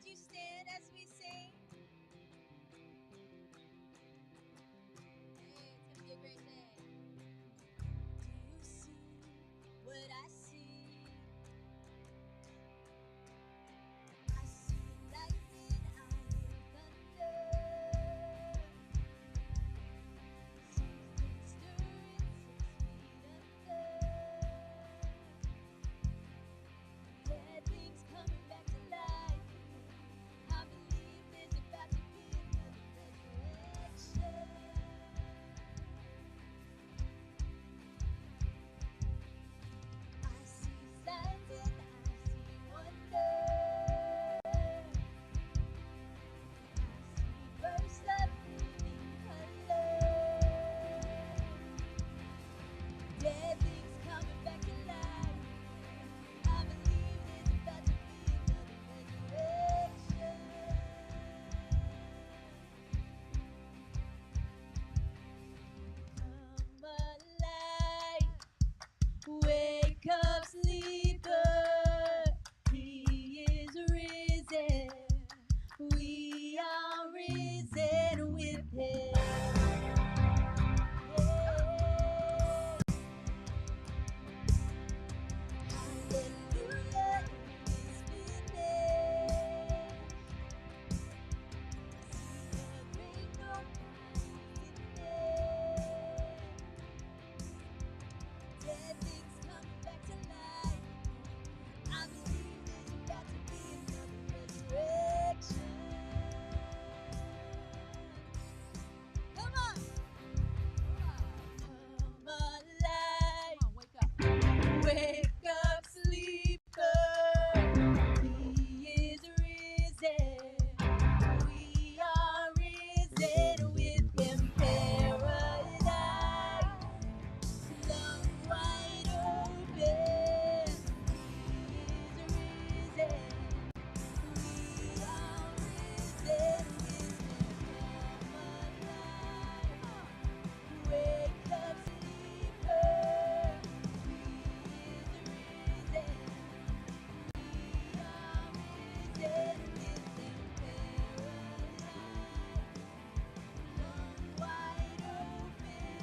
Would you stand as we sing? Hey, it's gonna be a great day. Do you see what I see? I see lightning, I hear thunder. Something stirring 6 feet under. Dead things coming back to life. I believe there's about to be another resurrection. I see signs and I see wonder. I see bursts of living color. Dead things coming back to life. I believe there's about to be another resurrection. Come alive, wake up, sleeper. He is risen. We are risen with him. Hallelujah, it is finished. Celebrate nobody's in there. Dead things coming back to life. I believe there's about to be another resurrection. Come on! Come alive. Come on, wake up. Wake up, sleeper. He is risen. We are risen with him. Paradise flung wide open. He is risen. We are risen with him. Come alive. Wake up, sleeper. He is risen. We are risen with him. Paradise flung wide open.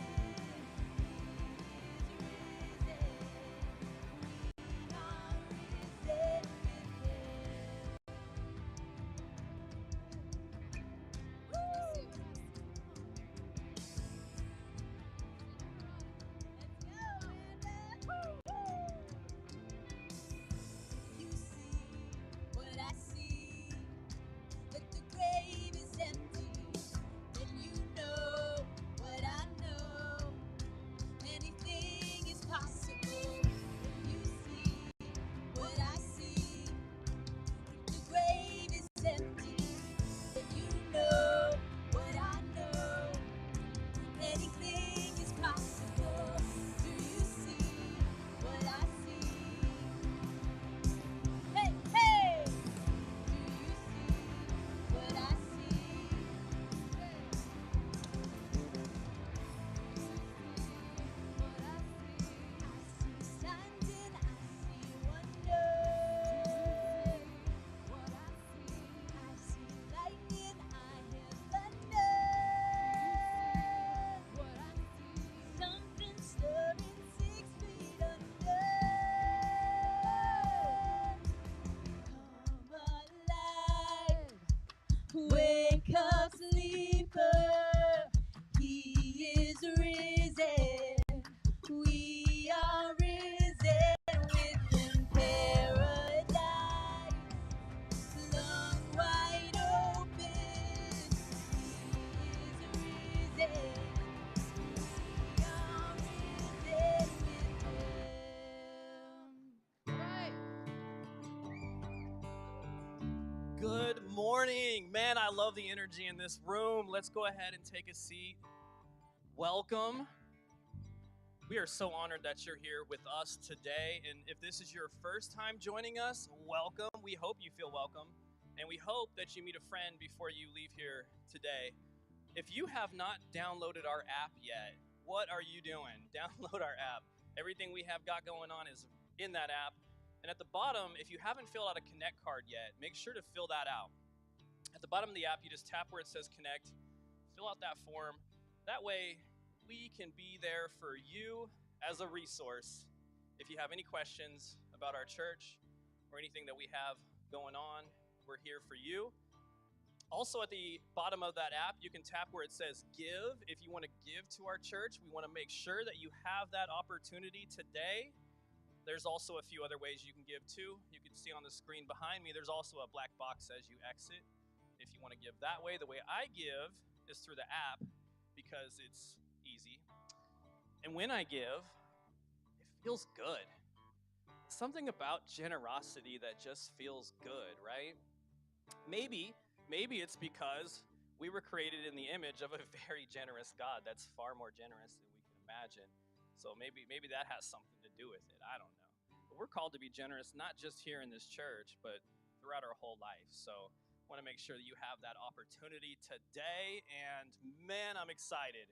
He is risen. We are risen with him. Woo! Let's go, Amanda. You see what I see, that the grave is empty. Then you know what I know. Anything is possible. When you see what I see, the grave is empty. Then you know what I know. Anything is possible. Do you see what I see? Hey, hey! Do you see what I see? Hey. What I see signs and I see wonder. What I see lightning, I hear thunder. What I see something stirring 6 feet under. Come alive. Wake up, sleeper. He is risen. We are risen with him. Paradise flung wide open. He is risen. We are risen with him. Right. Good morning. Man, I love the energy in this room. Let's go ahead and take a seat. Welcome. We are so honored that you're here with us today. And if this is your first time joining us, welcome. We hope you feel welcome. And we hope that you meet a friend before you leave here today. If you have not downloaded our app yet, what are you doing? Download our app. Everything we have got going on is in that app. And at the bottom, if you haven't filled out a Connect card yet, make sure to fill that out. At the bottom of the app, you just tap where it says Connect, fill out that form. That way, we can be there for you as a resource. If you have any questions about our church or anything that we have going on, we're here for you. Also, at the bottom of that app, you can tap where it says Give. If you want to give to our church, we want to make sure that you have that opportunity today. There's also a few other ways you can give too. You can see on the screen behind me, there's also a black box as you exit. If you want to give that way, the way I give is through the app because it's easy. And when I give, it feels good. Something about generosity that just feels good, right? Maybe it's because we were created in the image of a very generous God that's far more generous than we can imagine. So maybe that has something to do with it. I don't know. But we're called to be generous not just here in this church, but throughout our whole life. So I want to make sure that you have that opportunity today. And man, I'm excited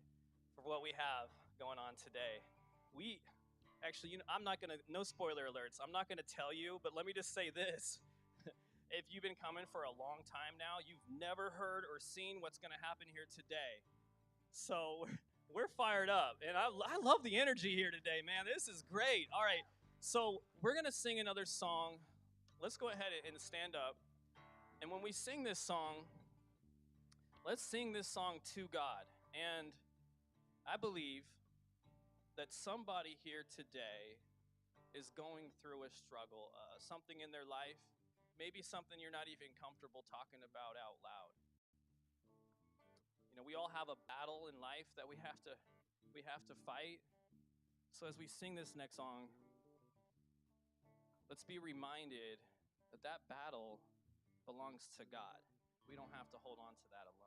for what we have going on today. Actually, I'm not going to, no spoiler alerts. I'm not going to tell you, but let me just say this. If you've been coming for a long time now, you've never heard or seen what's going to happen here today. So we're fired up, and I love the energy here today, man. This is great. All right, so we're going to sing another song. Let's go ahead and stand up. And when we sing this song, let's sing this song to God. And I believe that somebody here today is going through a struggle, something in their life. Maybe something you're not even comfortable talking about out loud. We all have a battle in life that we have to fight. So as we sing this next song, let's be reminded that that battle belongs to God. We don't have to hold on to that alone.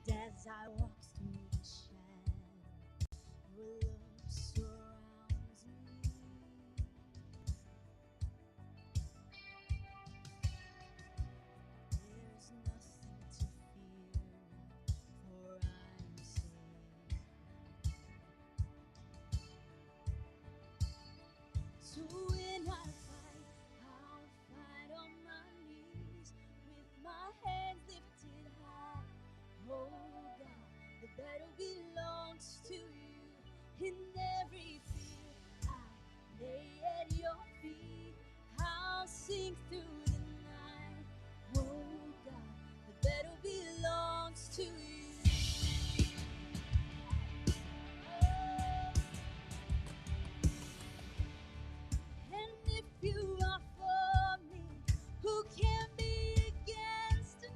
As I walk through the shadow, your love surrounds me. There is nothing to fear, for I am safe. So when I fight, I'll fight on my knees with my hands lifted high. Oh God, the battle belongs to you. In every fear, I lay at your feet. I'll sing through the night. Oh God, the battle belongs to you. And if you are for me, who can be against me?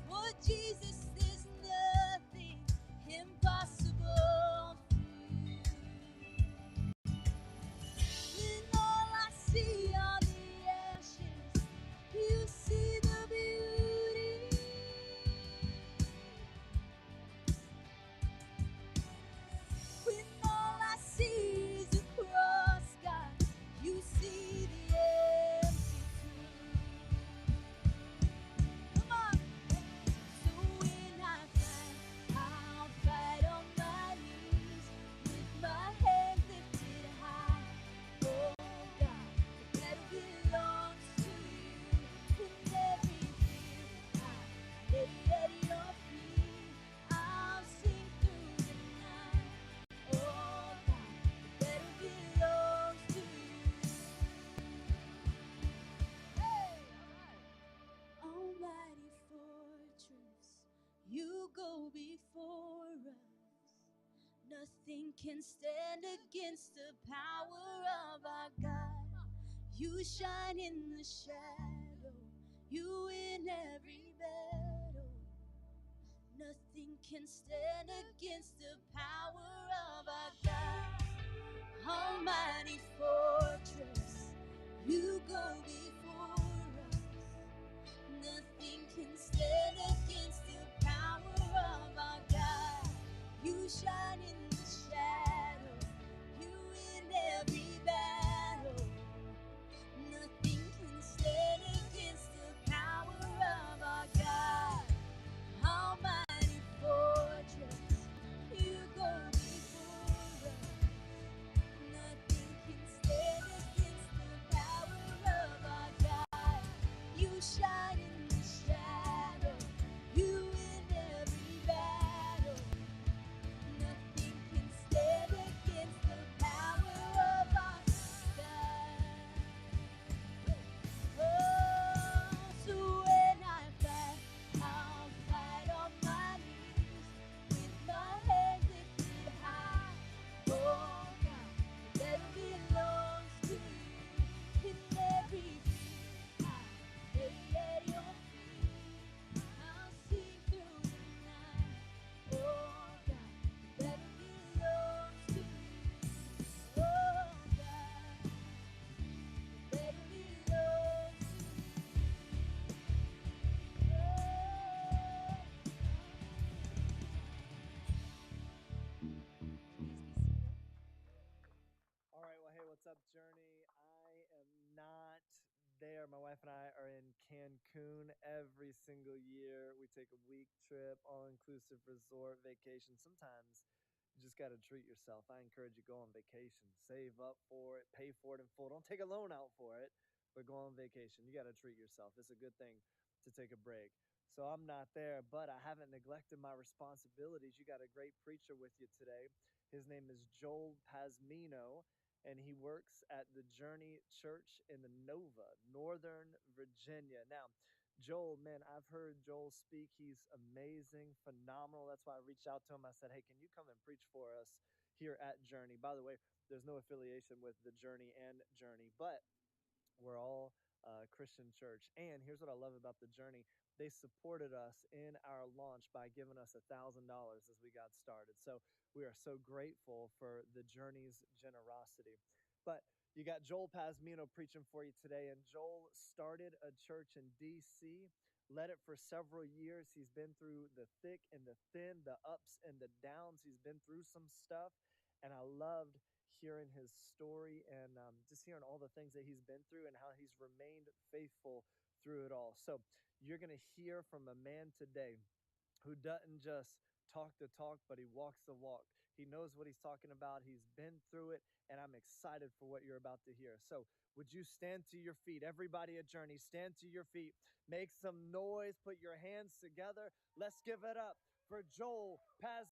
For Jesus, there's nothing impossible for you. When all I see are the ashes, you see the beauty. When all I see is a cross, God, you see the empty tomb. Come on. So when I fight, I'll fight on my knees with my hands lifted high. Oh God, the battle belongs to you. In every fear, I lay at your feet. I'll sing through the night. Oh God, the battle belongs to you. Hey! Almighty fortress, you go before us. Nothing can stand against the power of our God. You shine in the shadow. You win every battle. Nothing can stand against the power of our God. Almighty fortress, you go before us. Nothing can stand against the power of our God. You shine in the shadow. You win every battle. Nothing can stand against the power of our God. Almighty fortress, you go before us. Nothing can stand against the power of our God. You shine in the shadow. You win every battle. Nothing can stand against the power of our God. Oh, so when I fight, I'll fight on my knees with my hands lifted high. Oh God, that belongs to you. In every fear, I lay at your feet. I'll sing through the night. Oh God, that belongs to you. Oh God, that belongs to you. All right, well, hey, what's up, Journey? I am not there. My wife and I are in Cancun every single year. We take a week trip, all inclusive resort vacation. Sometimes you just got to treat yourself. I encourage you, go on vacation, save up for it, pay for it in full. Don't take a loan out for it, but go on vacation. You got to treat yourself. It's a good thing to take a break. So I'm not there, but I haven't neglected my responsibilities. You got a great preacher with you today. His name is Joel Pasmino, and he works at the Journey Church in the Nova, Northern Virginia. Now, Joel, man, I've heard Joel speak. He's amazing, phenomenal. That's why I reached out to him. I said, hey, can you come and preach for us here at Journey? By the way, there's no affiliation with the Journey and Journey, but we're all Christian church. And here's what I love about the Journey. They supported us in our launch by giving us $1,000 as we got started. So we are so grateful for the Journey's generosity. But you got Joel Pasmino preaching for you today. And Joel started a church in DC, led it for several years. He's been through the thick and the thin, the ups and the downs. He's been through some stuff. And I loved hearing his story and just hearing all the things that he's been through and how he's remained faithful through it all. So you're going to hear from a man today who doesn't just talk the talk, but he walks the walk. He knows what he's talking about. He's been through it, and I'm excited for what you're about to hear. So would you stand to your feet? Everybody at Journey, stand to your feet. Make some noise. Put your hands together. Let's give it up for Joel Paz.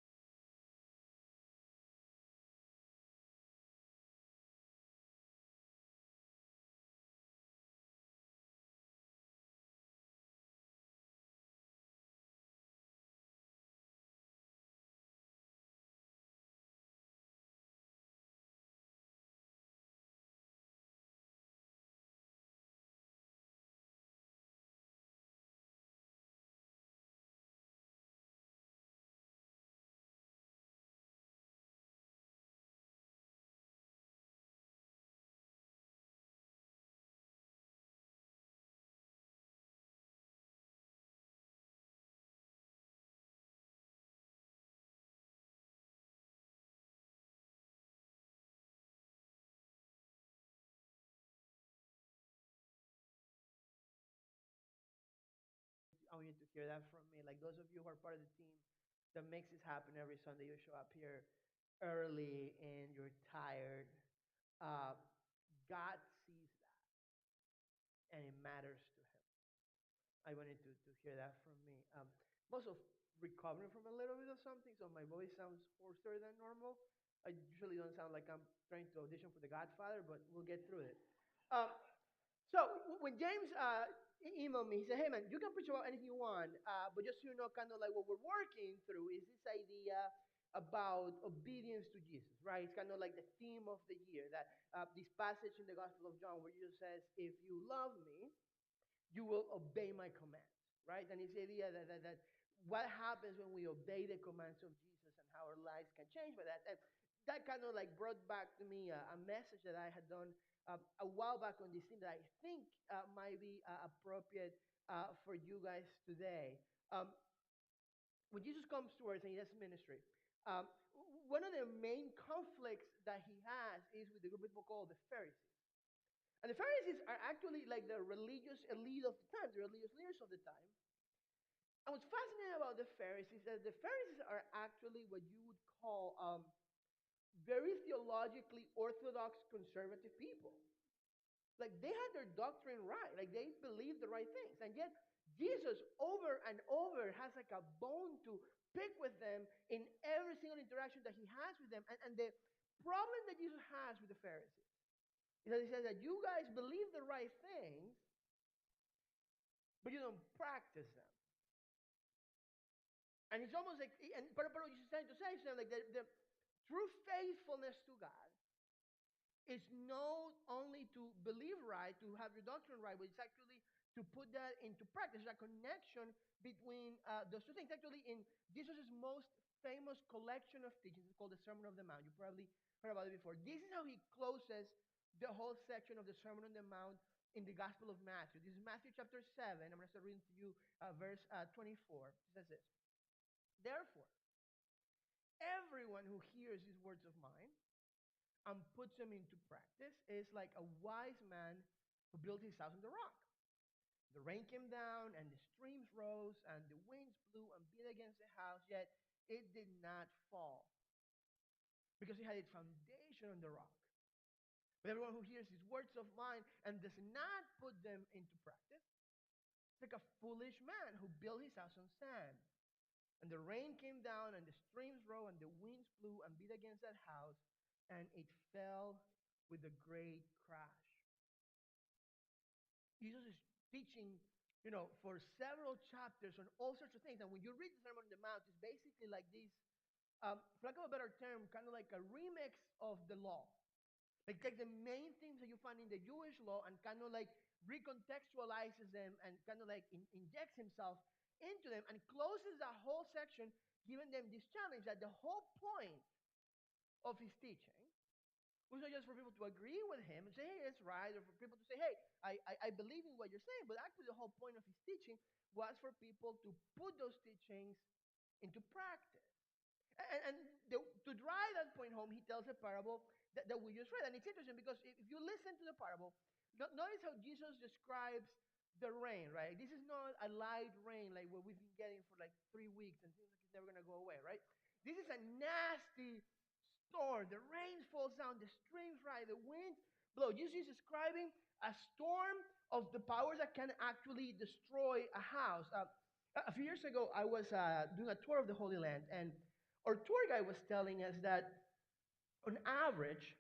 I want you to hear that from me. Like those of you who are part of the team that makes this happen every Sunday, you show up here early and you're tired. Uh, God sees that and it matters to Him. I wanted to hear that from me. I'm also recovering from a little bit of something, so my voice sounds hoarser than normal. I usually don't sound like I'm trying to audition for The Godfather, but we'll get through it. Um, so when James emailed me, he said, "Hey man, you can preach about anything you want, but just so you know, kind of like what we're working through is this idea about obedience to Jesus, right? It's kind of like the theme of the year. That this passage in the Gospel of John where Jesus says, "If you love me, you will obey my commands," right? And it's the idea that what happens when we obey the commands of Jesus and how our lives can change by that. And that kind of like brought back to me a message that I had done a while back on this thing that I think might be appropriate for you guys today. Um, when Jesus comes to earth and he does ministry, um, one of the main conflicts that he has is with the group of people called the Pharisees. And the Pharisees are actually like the religious elite of the time, the religious leaders of the time. And what's fascinating about the Pharisees is that the Pharisees are actually what you would call very theologically orthodox conservative people. Like they had their doctrine right, like they believed the right things. And yet Jesus over and over has like a bone to pick with them in every single interaction that he has with them. And the problem that Jesus has with the Pharisees is that he says that you guys believe the right things, but you don't practice them. And it's almost like, and but what Jesus is trying to say is like the true faithfulness to God is not only to believe right, to have your doctrine right, but it's actually to put that into practice. There's a connection between those two things. Actually, in Jesus' most famous collection of teachings, it's called the Sermon on the Mount. You probably heard about it before. This is how he closes the whole section of the Sermon on the Mount in the Gospel of Matthew. This is Matthew chapter 7. I'm going to start reading to you verse 24. It says this. Therefore, everyone who hears these words of mine and puts them into practice is like a wise man who built his house on the rock. The rain came down, and the streams rose, and the winds blew and beat against the house, yet it did not fall, because it had its foundation on the rock. But everyone who hears these words of mine and does not put them into practice is like a foolish man who built his house on sand. And the rain came down, and the streams rose, and the winds blew and beat against that house, and it fell with a great crash. Jesus is teaching, for several chapters on all sorts of things. And when you read the Sermon on the Mount, it's basically like this, for lack of a better term, kind of like a remix of the law. Like take the main things that you find in the Jewish law and kind of like recontextualizes them and kind of like injects himself into them and closes that whole section, giving them this challenge that the whole point of his teaching was not just for people to agree with him and say, hey, it's right, or for people to say, hey, I believe in what you're saying, but actually the whole point of his teaching was for people to put those teachings into practice. And to drive that point home, he tells a parable that we just read. And it's interesting because if you listen to the parable, notice how Jesus describes the rain, right? This is not a light rain like what we've been getting for like 3 weeks and seems like it's never going to go away, right? This is a nasty storm. The rain falls down, the streams rise, the winds blow. Jesus is describing a storm of the powers that can actually destroy a house. A few years ago, I was doing a tour of the Holy Land, and our tour guide was telling us that on average,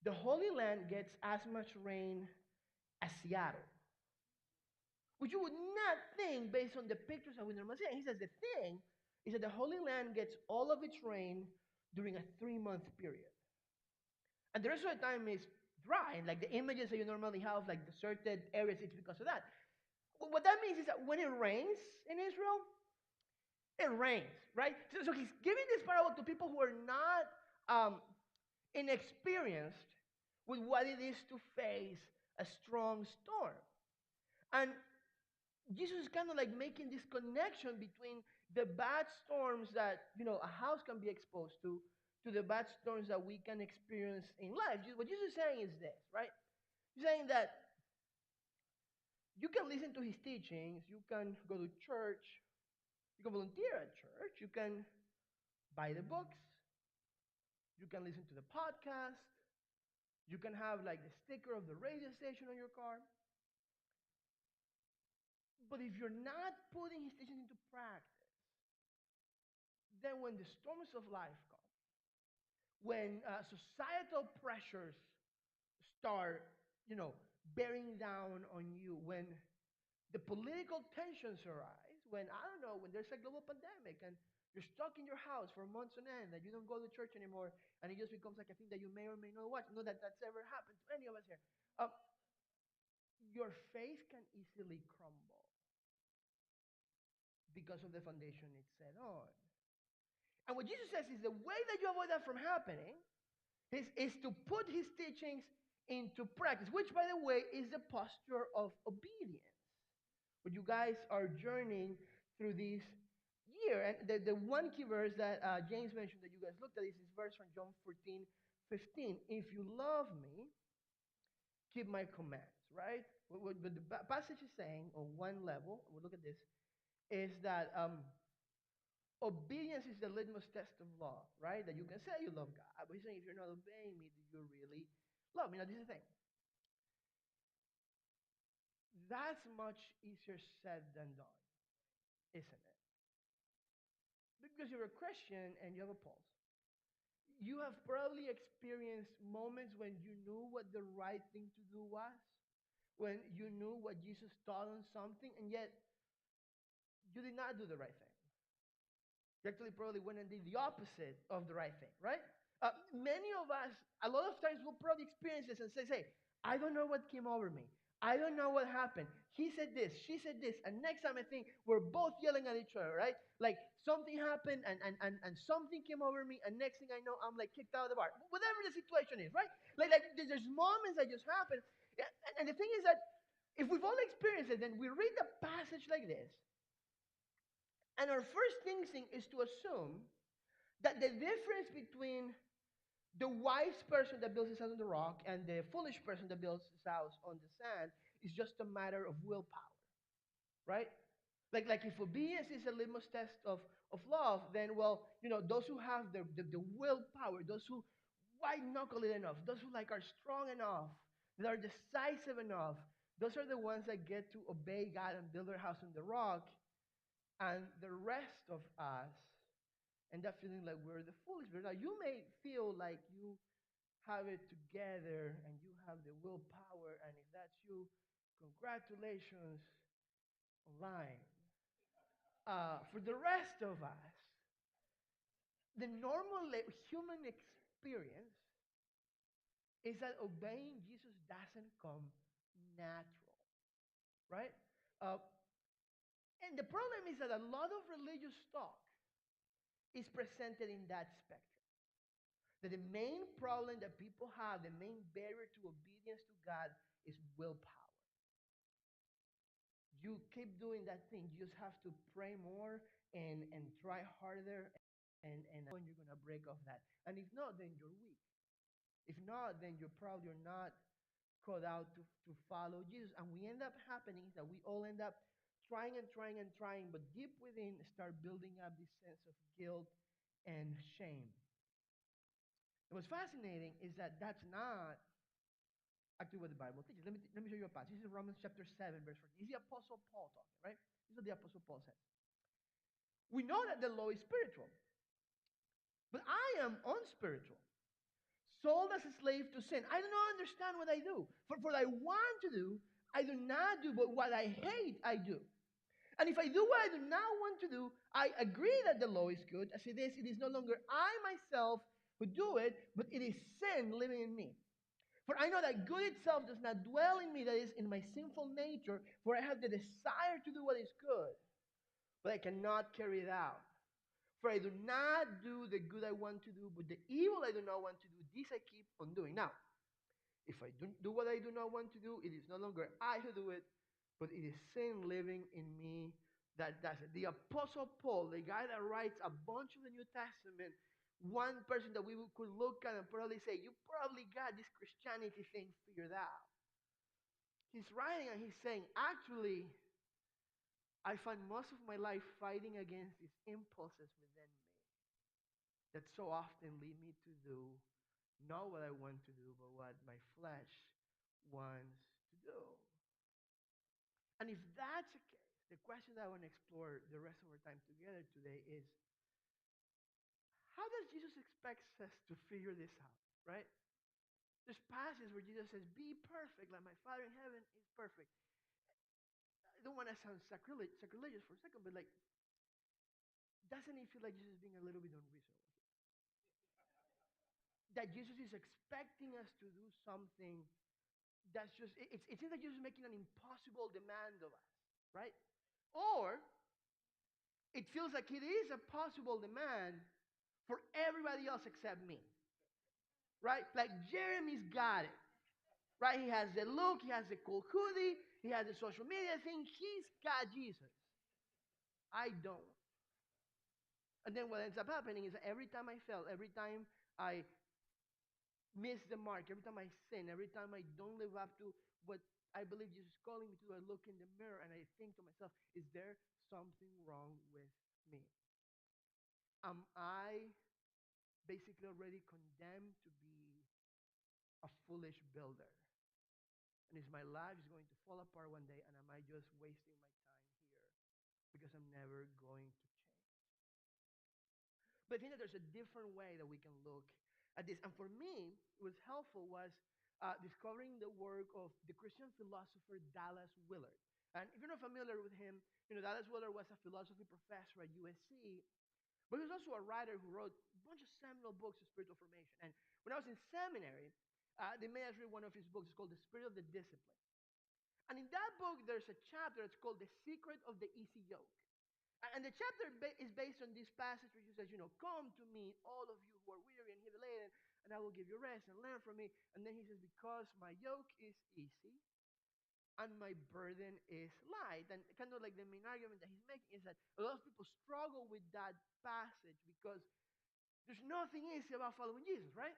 the Holy Land gets as much rain as Seattle, which you would not think based on the pictures that we normally see. And he says the thing is that the Holy Land gets all of its rain during a 3-month period. And the rest of the time is dry. Like the images that you normally have, like deserted areas, it's because of that. What that means is that when it rains in Israel, it rains, right? So he's giving this parable to people who are not inexperienced with what it is to face a strong storm. And Jesus is kind of like making this connection between the bad storms that a house can be exposed to the bad storms that we can experience in life. What Jesus is saying is this, right? He's saying that you can listen to his teachings, you can go to church, you can volunteer at church, you can buy the books, you can listen to the podcast, you can have like the sticker of the radio station on your car. But if you're not putting his teachings into practice, then when the storms of life come, when societal pressures start, bearing down on you, when the political tensions arise, when, I don't know, when there's a global pandemic and You're stuck in your house for months on end, that you don't go to church anymore, and it just becomes like a thing that you may or may not watch. Know that that's ever happened to any of us here. Um, your faith can easily crumble because of the foundation it's set on. And what Jesus says is the way that you avoid that from happening is to put his teachings into practice, which, by the way, is the posture of obedience. When you guys are journeying through this year, and the one key verse that James mentioned that you guys looked at is this verse from John 14:15. If you love me, keep my commands, right? What the passage is saying on one level, we'll look at this, is that obedience is the litmus test of love, right? That you can say you love God, but he's saying if you're not obeying me, do you really love me? Now, this is the thing. That's much easier said than done, isn't it? Because you're a Christian and you have a pulse. You have probably experienced moments when you knew what the right thing to do was, when you knew what Jesus taught on something, and yet you did not do the right thing. You actually probably went and did the opposite of the right thing, right? Many of us, a lot of times, will probably experience this and say, hey, I don't know what came over me. I don't know what happened. He said this, she said this, and next time I think we're both yelling at each other, right? Like something happened and something came over me, and next thing I know, I'm like kicked out of the bar. Whatever the situation is, right? Like there's moments that just happen. And the thing is that if we've all experienced it, then we read the passage like this, and our first instinct is to assume that the difference between the wise person that builds his house on the rock and the foolish person that builds his house on the sand is just a matter of willpower, right? Like if obedience is a litmus test of love, then well, those who have the willpower, those who white knuckle it enough, those who like are strong enough, that are decisive enough, those are the ones that get to obey God and build their house on the rock, and the rest of us end up feeling like we're the foolish. Now you may feel like you have it together and you have the willpower, and if that's you, congratulations online. For the rest of us, the normal human experience is that obeying Jesus doesn't come natural, right? Uh, and the problem is that a lot of religious talk is presented in that spectrum. That the main problem that people have, the main barrier to obedience to God, is willpower. You keep doing that thing. You just have to pray more and try harder, and when you're going to break off that. And if not, then you're weak. If not, then you're probably not called out to follow Jesus. And we end up happening is that we all end up trying and trying and trying, but deep within start building up this sense of guilt and shame. And what's fascinating is that that's not actually what the Bible teaches. Let me show you a passage. This is Romans chapter 7, verse 14. This is the Apostle Paul talking, right? This is what the Apostle Paul said. We know that the law is spiritual, but I am unspiritual, sold as a slave to sin. I do not understand what I do. For what I want to do, I do not do, but what I hate, I do. And if I do what I do not want to do, I agree that the law is good. As it is no longer I myself who do it, but it is sin living in me. For I know that good itself does not dwell in me, that is, in my sinful nature, for I have the desire to do what is good, but I cannot carry it out. For I do not do the good I want to do, but the evil I do not want to do, this I keep on doing. Now, if I don't do what I do not want to do, it is no longer I who do it, but it is sin living in me that does it. The Apostle Paul, the guy that writes a bunch of the New Testament, one person that we could look at and probably say, you probably got this Christianity thing figured out. He's writing and he's saying, actually, I find most of my life fighting against these impulses within me that so often lead me to do not what I want to do, but what my flesh wants to do. And if that's the case, the question that I want to explore the rest of our time together today is, how does Jesus expect us to figure this out, right? There's passages where Jesus says, be perfect like my Father in heaven is perfect. I don't want to sound sacrilegious for a second, but like, doesn't it feel like Jesus is being a little bit unreasonable? That Jesus is expecting us to do something that's just, it seems like Jesus is making an impossible demand of us, right? Or it feels like it is a possible demand for everybody else except me, right? Like Jeremy's got it, right? He has the look, he has the cool hoodie, he has the social media thing, he's got Jesus. I don't. And then what ends up happening is that every time I fail, every time I miss the mark, every time I sin, every time I don't live up to what I believe Jesus is calling me to do, I look in the mirror and I think to myself, is there something wrong with me? Am I basically already condemned to be a foolish builder? And is my life is going to fall apart one day, and am I just wasting my time here because I'm never going to change? But I think that there's a different way that we can look at this. And for me, what was helpful was discovering the work of the Christian philosopher Dallas Willard. And if you're not familiar with him, Dallas Willard was a philosophy professor at USC, but he was also a writer who wrote a bunch of seminal books of spiritual formation. And when I was in seminary, they made us read one of his books. It's called The Spirit of the Discipline. And in that book, there's a chapter that's called The Secret of the Easy Yoke. And the chapter is based on this passage where he says, come to me, all of you who are weary and heavy laden, and I will give you rest and learn from me. And then he says, because my yoke is easy and my burden is light. And kind of like the main argument that he's making is that a lot of people struggle with that passage because there's nothing easy about following Jesus, right?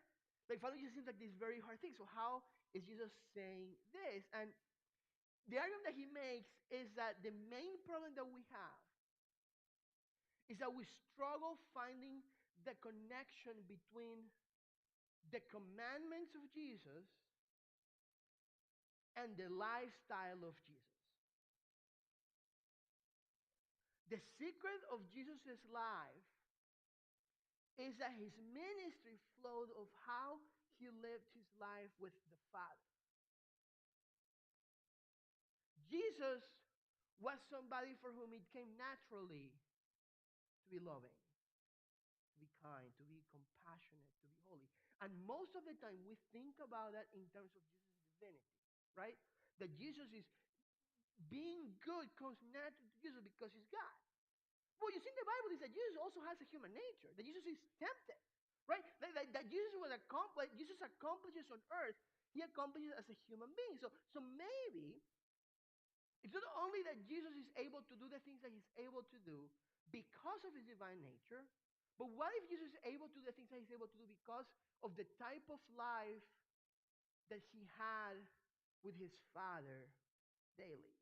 Like following Jesus seems like this very hard thing. So how is Jesus saying this? And the argument that he makes is that the main problem that we have is that we struggle finding the connection between the commandments of Jesus and the lifestyle of Jesus. The secret of Jesus' life is that his ministry flowed of how he lived his life with the Father. Jesus was somebody for whom it came naturally to be loving, to be kind, to be compassionate, to be holy. And most of the time we think about that in terms of Jesus' divinity, right? That Jesus is being good comes naturally to Jesus because he's God. What you see in the Bible is that Jesus also has a human nature, that Jesus is tempted, right? That Jesus was Jesus accomplishes on earth, he accomplishes as a human being. So maybe it's not only that Jesus is able to do the things that he's able to do because of his divine nature, but what if Jesus is able to do the things that he's able to do because of the type of life that he had with his Father daily?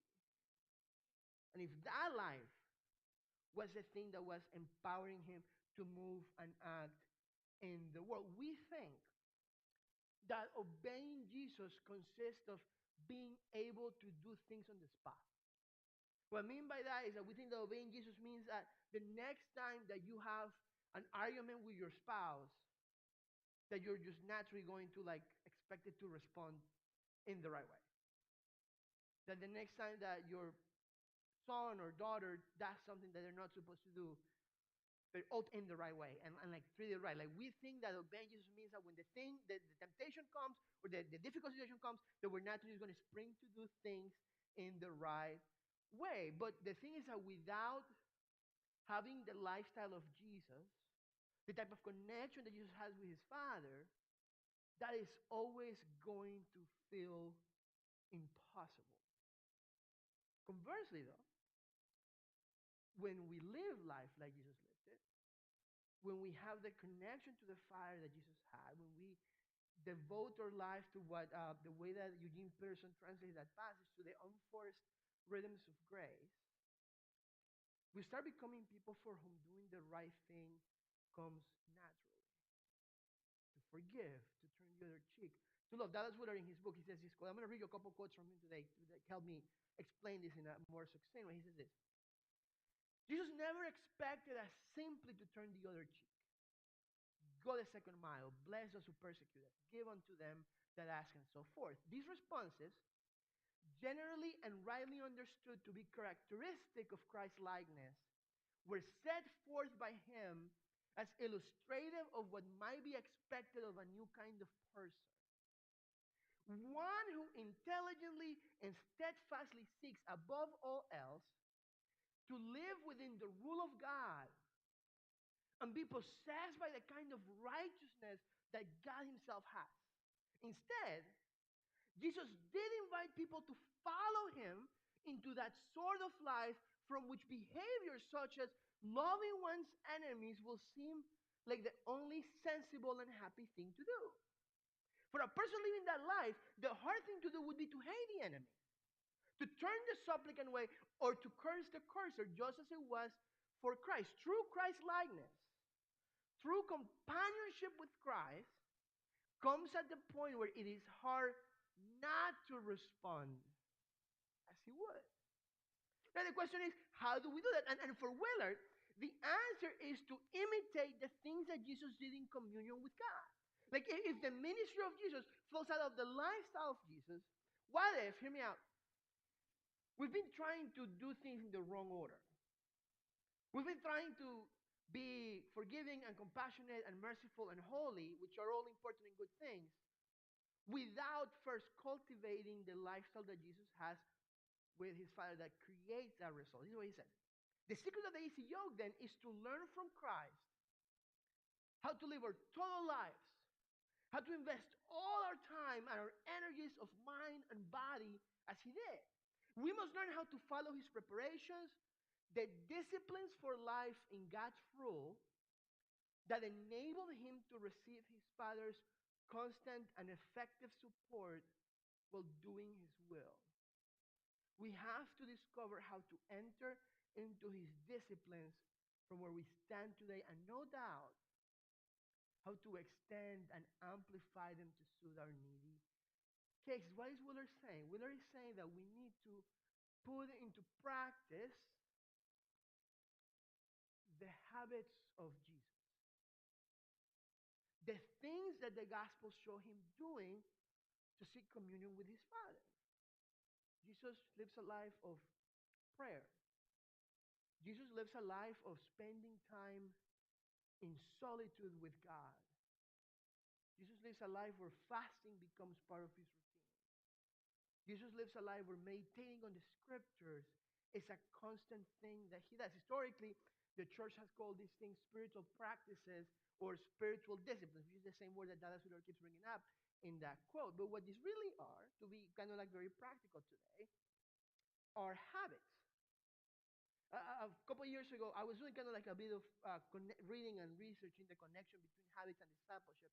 And if that life was the thing that was empowering him to move and act in the world, we think that obeying Jesus consists of being able to do things on the spot. What I mean by that is that we think that obeying Jesus means that the next time that you have an argument with your spouse, that you're just naturally going to expect it to respond in the right way. That the next time that your son or daughter does something that they're not supposed to do, they ought in the right way and treat it right. Like we think that obeying Jesus means that when the temptation comes or the difficult situation comes, that we're naturally going to spring to do things in the right way. But the thing is that without having the lifestyle of Jesus, the type of connection that Jesus has with his Father, that is always going to feel impossible. Conversely, though, when we live life like Jesus lived it, when we have the connection to the Father that Jesus had, when we devote our life to what the way that Eugene Peterson translates that passage, to the unforced rhythms of grace, we start becoming people for whom doing the right thing comes naturally. To forgive, to turn the other cheek, to love. Dallas Willard in his book, he says this quote. I'm going to read you a couple quotes from him today to help me explain this in a more succinct way. He says this: Jesus never expected us simply to turn the other cheek. Go the second mile, bless those who persecute us, give unto them that ask, and so forth. These responses, generally and rightly understood to be characteristic of Christ's likeness, were set forth by him as illustrative of what might be expected of a new kind of person. One who intelligently and steadfastly seeks above all else to live within the rule of God and be possessed by the kind of righteousness that God Himself has. Instead, Jesus did invite people to follow Him into that sort of life from which behaviors such as loving one's enemies will seem like the only sensible and happy thing to do. For a person living that life, the hard thing to do would be to hate the enemy, to turn the supplicant way, or to curse the curser, just as it was for Christ. True Christ likeness, true companionship with Christ, comes at the point where it is hard not to respond as he would. Now the question is, how do we do that? And for Willard, the answer is to imitate the things that Jesus did in communion with God. Like if the ministry of Jesus flows out of the lifestyle of Jesus, what if, hear me out, we've been trying to do things in the wrong order. We've been trying to be forgiving and compassionate and merciful and holy, which are all important and good things, without first cultivating the lifestyle that Jesus has with his Father that creates that result. This is what he says. The secret of the easy yoke then is to learn from Christ how to live our total lives, how to invest all our time and our energies of mind and body as he did. We must learn how to follow his preparations, the disciplines for life in God's rule that enabled him to receive his Father's constant and effective support while doing his will. We have to discover how to enter into his disciplines from where we stand today, and no doubt how to extend and amplify them to suit our needy cases. What is Willard saying? Willard is saying that we need to put into practice the habits of Jesus. The things that the Gospels show him doing to seek communion with his Father. Jesus lives a life of prayer. Jesus lives a life of spending time in solitude with God. Jesus lives a life where fasting becomes part of his routine. Jesus lives a life where meditating on the scriptures is a constant thing that he does. Historically, the church has called these things spiritual practices or spiritual disciplines, which is the same word that Dallas Willard keeps bringing up in that quote. But what these really are, to be kind of like very practical today, are habits. A couple of years ago, I was doing kind of like a bit of reading and researching the connection between habits and discipleship.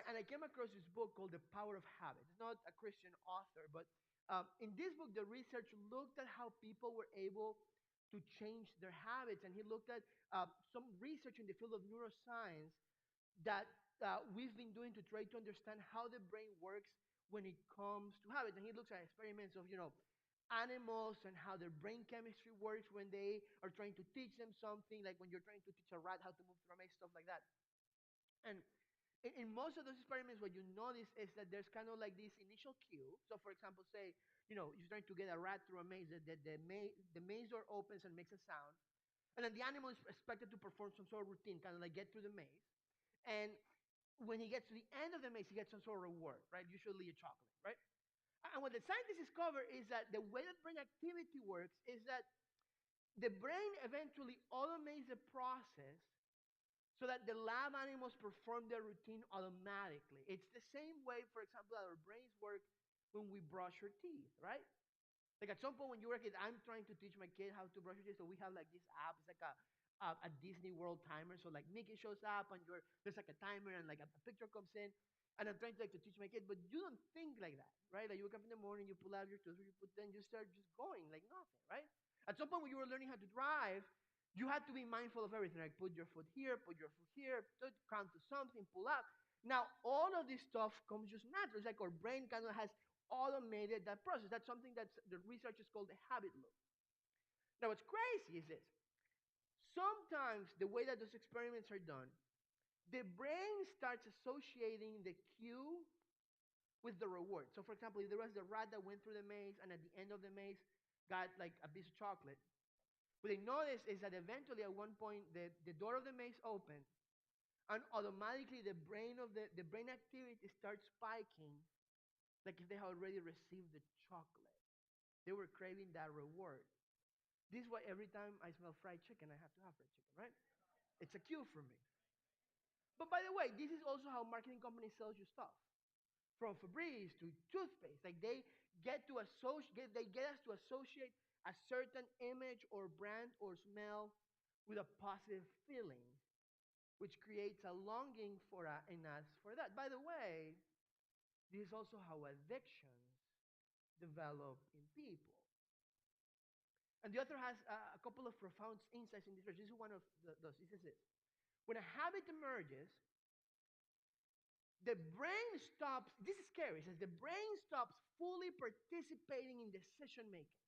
And I came across this book called The Power of Habit. It's not a Christian author, but in this book, the research looked at how people were able to change their habits. And he looked at some research in the field of neuroscience that we've been doing to try to understand how the brain works when it comes to habits. And he looks at experiments of, animals and how their brain chemistry works when they are trying to teach them something, like when you're trying to teach a rat how to move through a maze, stuff like that. And in most of those experiments, what you notice is that there's kind of like this initial cue. So, for example, say, you're trying to get a rat through a maze, the maze door opens and makes a sound. And then the animal is expected to perform some sort of routine, kind of like get through the maze. And when he gets to the end of the maze, he gets some sort of reward, right? Usually a chocolate, right? And what the scientists discover is that the way that brain activity works is that the brain eventually automates the process so that the lab animals perform their routine automatically. It's the same way, for example, that our brains work when we brush our teeth, right? Like at some point when you were a kid, I'm trying to teach my kid how to brush your teeth. So we have like this app. It's like a Disney World timer. So like Mickey shows up and there's like a timer and like a picture comes in. And I'm trying to teach my kid, but you don't think like that, right? Like you wake up in the morning, you pull out your toothbrush, then you start just going like nothing, right? At some point when you were learning how to drive, you had to be mindful of everything, like put your foot here, count to something, pull out. Now, all of this stuff comes just natural. It's like our brain kind of has automated that process. That's something that the research is called the habit loop. Now, what's crazy is this. Sometimes the way that those experiments are done, the brain starts associating the cue with the reward. So, for example, if there was the rat that went through the maze and at the end of the maze got like a piece of chocolate, What they notice is that eventually at one point the door of the maze opens and automatically the brain activity starts spiking like if they had already received the chocolate. They were craving that reward. This is why every time I smell fried chicken, I have to have fried chicken, right? It's a cue for me. But by the way, this is also how marketing companies sell you stuff. From Febreze to toothpaste, like they get us to associate a certain image or brand or smell with a positive feeling, which creates a longing in us for that. By the way, this is also how addictions develop in people. And the author has a couple of profound insights in this research. This is one of those. He says this. When a habit emerges, the brain stops, this is scary, it says the brain stops fully participating in decision making.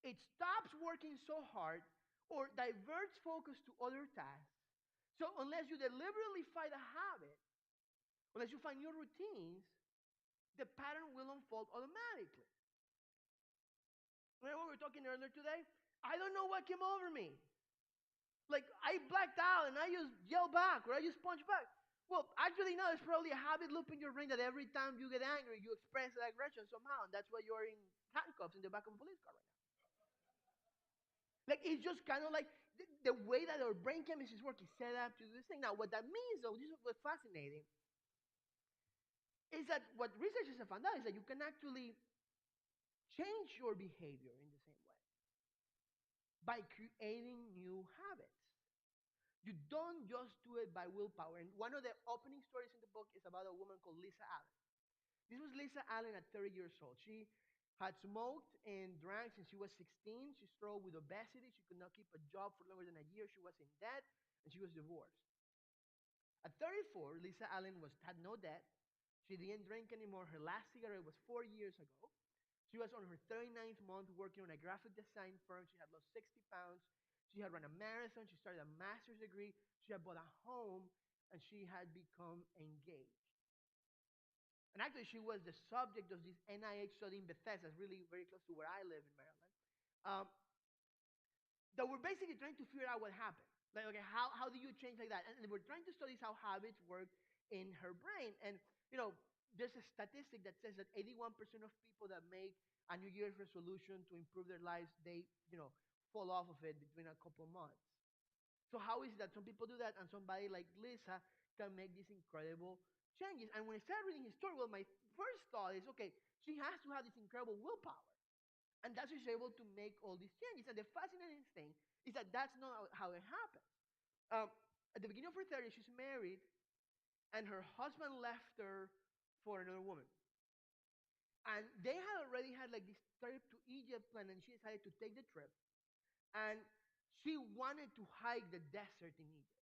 It stops working so hard or diverts focus to other tasks. So unless you deliberately fight a habit, unless you find new routines, the pattern will unfold automatically. Remember we were talking earlier today? I don't know what came over me. Like I blacked out and I just yelled back or I just punched back. Well, actually, no, it's probably a habit loop in your brain that every time you get angry, you express that aggression somehow, and that's why you're in handcuffs in the back of a police car right now. Like it's just kind of like the way that our brain chemistry work is set up to do this thing. Now, what that means, though, this is what's fascinating, is that what researchers have found out is that you can actually change your behavior in the same way by creating new habits. You don't just do it by willpower. And one of the opening stories in the book is about a woman called Lisa Allen. This was Lisa Allen at 30 years old. She had smoked and drank since she was 16. She struggled with obesity. She could not keep a job for longer than a year. She was in debt and she was divorced. At 34, Lisa Allen had no debt. She didn't drink anymore. Her last cigarette was 4 years ago. She was on her 39th month working on a graphic design firm. She had lost 60 pounds. She had run a marathon. She started a master's degree. She had bought a home and she had become engaged. And actually, she was the subject of this NIH study in Bethesda, really very close to where I live in Maryland, um, that were basically trying to figure out what happened. Like, okay, how do you change like that? And we're trying to study how habits work in her brain. And, you know, there's a statistic that says that 81% of people that make a New Year's resolution to improve their lives, they, fall off of it between a couple months. So how is it that some people do that and somebody like Lisa can make these incredible changes? And when I started reading his story, well, my first thought is, okay, she has to have this incredible willpower. And that's why she's able to make all these changes. And the fascinating thing is that that's not how it happens. Um, at the beginning of her 30s, she's married, and her husband left her for another woman. And they had already had like this trip to Egypt planned, and she decided to take the trip. And she wanted to hike the desert in Egypt.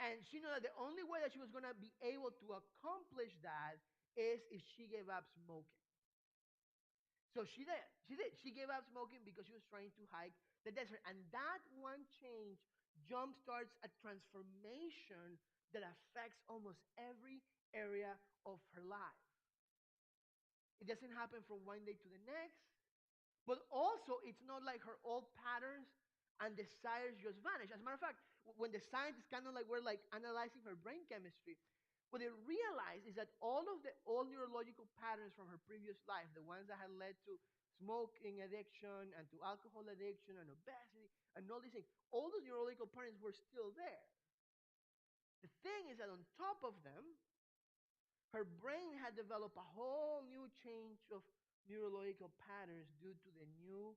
And she knew that the only way that she was going to be able to accomplish that is if she gave up smoking. So she did. She did. She gave up smoking because she was trying to hike the desert. And that one change jumpstarts a transformation that affects almost every area of her life. It doesn't happen from one day to the next, but also it's not like her old patterns and desires just vanish. As a matter of fact, when the scientists kind of like were like analyzing her brain chemistry, what they realized is that all of the old neurological patterns from her previous life, the ones that had led to smoking addiction and to alcohol addiction and obesity and all these things, all those neurological patterns were still there. The thing is that on top of them, her brain had developed a whole new change of neurological patterns due to the new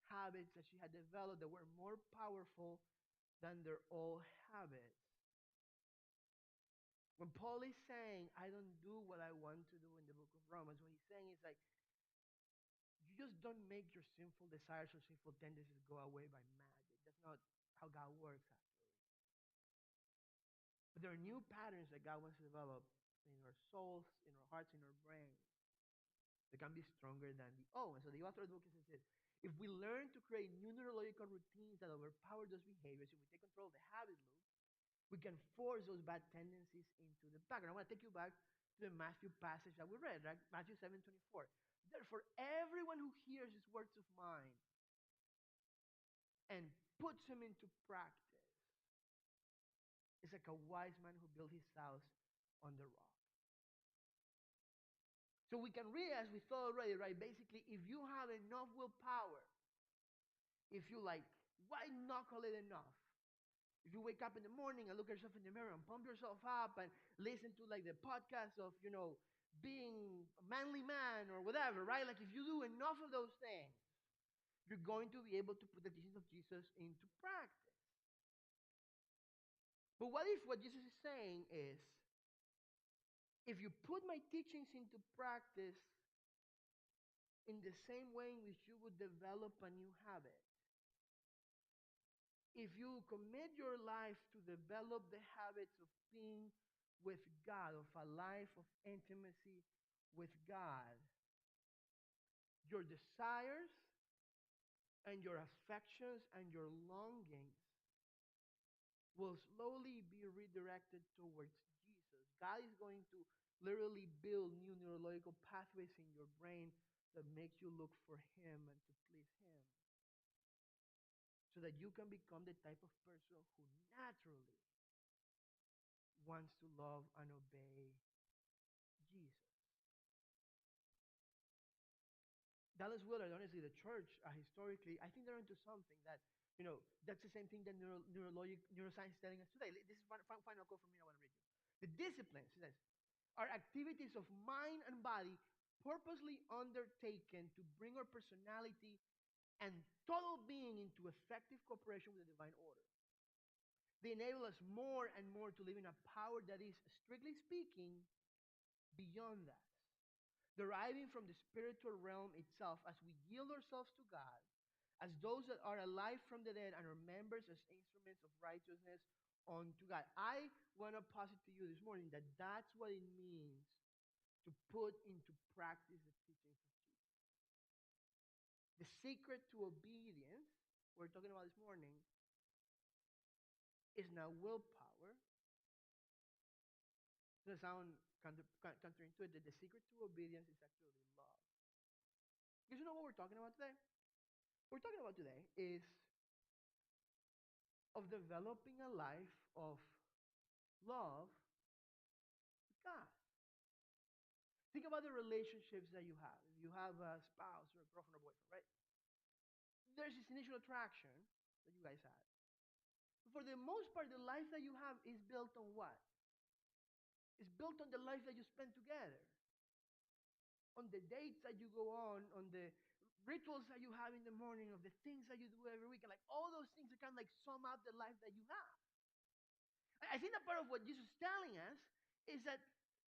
habits that she had developed that were more powerful than their old habits. When Paul is saying, I don't do what I want to do in the book of Romans, what he's saying is like, you just don't make your sinful desires or sinful tendencies go away by magic. That's not how God works, actually. But there are new patterns that God wants to develop in our souls, in our hearts, in our brains. They can be stronger than the old. And so the author of the book says this: if we learn to create new neurological routines that overpower those behaviors, if we take control of the habit loop, we can force those bad tendencies into the background. I want to take you back to the Matthew passage that we read, right? Matthew 7:24. Therefore, everyone who hears these words of mine and puts them into practice is like a wise man who built his house on the rock. So we can read, as we saw already, right? Basically, if you have enough willpower, if you like white knuckle it enough, if you wake up in the morning and look at yourself in the mirror and pump yourself up and listen to like the podcast of, being a manly man or whatever, right? Like if you do enough of those things, you're going to be able to put the teachings of Jesus into practice. But what if what Jesus is saying is, if you put my teachings into practice in the same way in which you would develop a new habit, if you commit your life to develop the habits of being with God, of a life of intimacy with God, your desires and your affections and your longings will slowly be redirected towards Jesus. God is going to literally build new neurological pathways in your brain that makes you look for Him and to please Him, so that you can become the type of person who naturally wants to love and obey Jesus. Dallas Willard, honestly, the church, historically, I think they're into something that, that's the same thing that neuroscience is telling us today. This is one final quote from me I want to read you. The disciplines, it says, are activities of mind and body purposely undertaken to bring our personality and total being into effective cooperation with the divine order. They enable us more and more to live in a power that is, strictly speaking, beyond us, deriving from the spiritual realm itself as we yield ourselves to God, as those that are alive from the dead and are members as instruments of righteousness unto God. I want to posit to you this morning that that's what it means to put into practice the teachings of Jesus. The secret to obedience, we're talking about this morning, is not willpower. It's going to sound counterintuitive. The secret to obedience is actually love. Because you know what we're talking about today? What we're talking about today is of developing a life of love with God. Think about the relationships that you have. If you have a spouse or a girlfriend or boyfriend, right? There's this initial attraction that you guys had. But for the most part, the life that you have is built on what? It's built on the life that you spend together, on the dates that you go on the rituals that you have in the morning, of the things that you do every week. And like all those things that kind of like sum up the life that you have. I think that part of what Jesus is telling us is that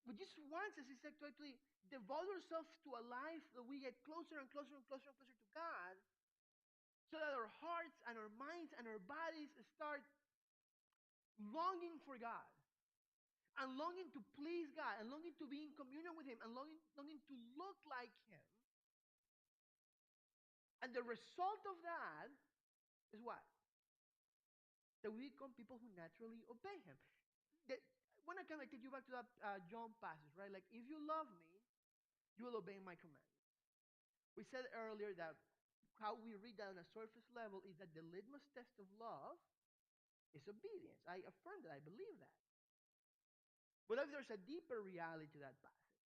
what Jesus wants us is to actually devote ourselves to a life that we get closer and closer and closer and closer to God, so that our hearts and our minds and our bodies start longing for God and longing to please God and longing to be in communion with Him and longing to look like Him. And the result of that is what? That we become people who naturally obey Him. When I kind of take you back to that John passage, right? Like, if you love me, you will obey my commandments. We said earlier that how we read that on a surface level is that the litmus test of love is obedience. I affirm that. I believe that. What if there's a deeper reality to that passage?